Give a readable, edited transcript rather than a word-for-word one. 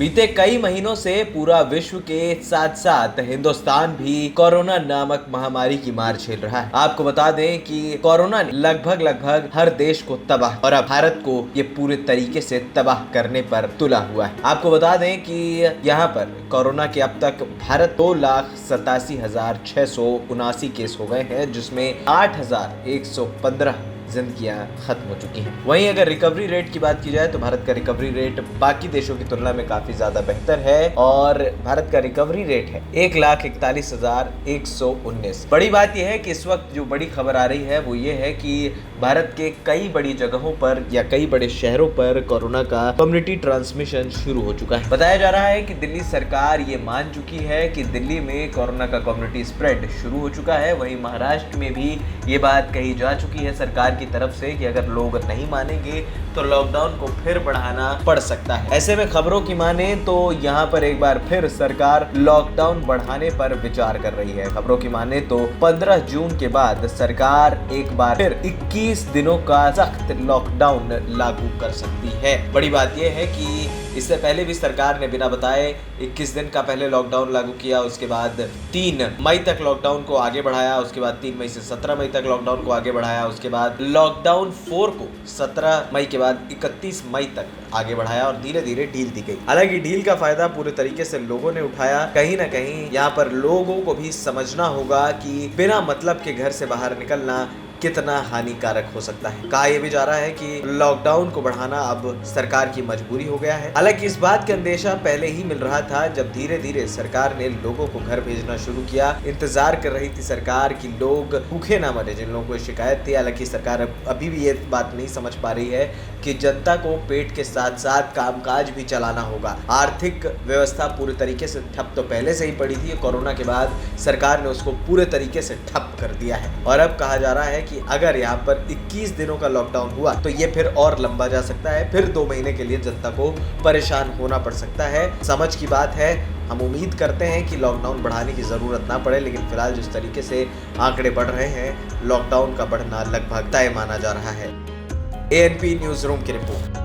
बीते कई महीनों से पूरा विश्व के साथ साथ हिंदुस्तान भी कोरोना नामक महामारी की मार झेल रहा है। आपको बता दें कि कोरोना ने लगभग हर देश को तबाह और अब भारत को ये पूरे तरीके से तबाह करने पर तुला हुआ है। आपको बता दें कि यहाँ पर कोरोना के अब तक भारत 2,87,679 केस हो गए हैं, जिसमें 8,115 जिंदगियां खत्म हो चुकी हैं। वहीं अगर रिकवरी रेट की बात की जाए तो भारत का रिकवरी रेट बाकी देशों की तुलना में काफी ज्यादा बेहतर है और भारत का रिकवरी रेट है 1,41,119। बड़ी बात यह है कि इस वक्त जो बड़ी खबर आ रही है वो ये है कि भारत के कई बड़ी जगहों पर या कई बड़े शहरों पर कोरोना का कम्युनिटी ट्रांसमिशन शुरू हो चुका है। बताया जा रहा है कि दिल्ली सरकार ये मान चुकी है कि दिल्ली में कोरोना का कम्युनिटी स्प्रेड शुरू हो चुका है। वहीं महाराष्ट्र में भी ये बात कही जा चुकी है सरकार की तरफ से कि अगर लोग नहीं मानेंगे तो लॉकडाउन को फिर बढ़ाना पड़ सकता है। ऐसे में खबरों की माने तो यहाँ पर एक बार फिर सरकार लॉकडाउन बढ़ाने पर विचार कर रही है। खबरों की माने तो 15 जून के बाद सरकार एक बार फिर 21 दिनों का सख्त लॉकडाउन लागू कर सकती है। बड़ी बात यह है कि इससे पहले भी सरकार ने बिना बताए 21 दिन का पहले लॉकडाउन लागू किया, उसके बाद 3 मई तक लॉकडाउन को आगे बढ़ाया, उसके बाद 3 मई से 17 मई तक लॉकडाउन को आगे बढ़ाया, उसके बाद लॉकडाउन 4 को 17 मई के बाद 31 मई तक आगे बढ़ाया और धीरे धीरे ढील दी गई। हालांकि ढील का फायदा पूरे तरीके से लोगों ने उठाया। कहीं ना कहीं यहाँ पर लोगों को भी समझना होगा कि बिना मतलब के घर से बाहर निकलना कितना हानिकारक हो सकता है। कहा यह भी जा रहा है कि लॉकडाउन को बढ़ाना अब सरकार की मजबूरी हो गया है। हालांकि इस बात का अंदेशा पहले ही मिल रहा था जब धीरे धीरे सरकार ने लोगों को घर भेजना शुरू किया। इंतजार कर रही थी सरकार कि लोग भूखे ना मरे, जिन लोगों को शिकायत थी। हालांकि सरकार अभी भी ये बात नहीं समझ पा रही है कि जनता को पेट के साथ साथ कामकाज भी चलाना होगा। आर्थिक व्यवस्था पूरे तरीके से ठप तो पहले से ही पड़ी थी, कोरोना के बाद सरकार ने उसको पूरे तरीके से ठप कर दिया है और अब कहा जा रहा है कि अगर यहाँ पर 21 दिनों का लॉकडाउन हुआ तो ये फिर और लंबा जा सकता है, फिर 2 महीने के लिए जनता को परेशान होना पड़ सकता है। समझ की बात है। हम उम्मीद करते हैं कि लॉकडाउन बढ़ाने की ज़रूरत ना पड़े, लेकिन फिलहाल जिस तरीके से आंकड़े बढ़ रहे हैं लॉकडाउन का बढ़ना लगभग तय माना जा रहा है। ANP न्यूज़ रूम की रिपोर्ट।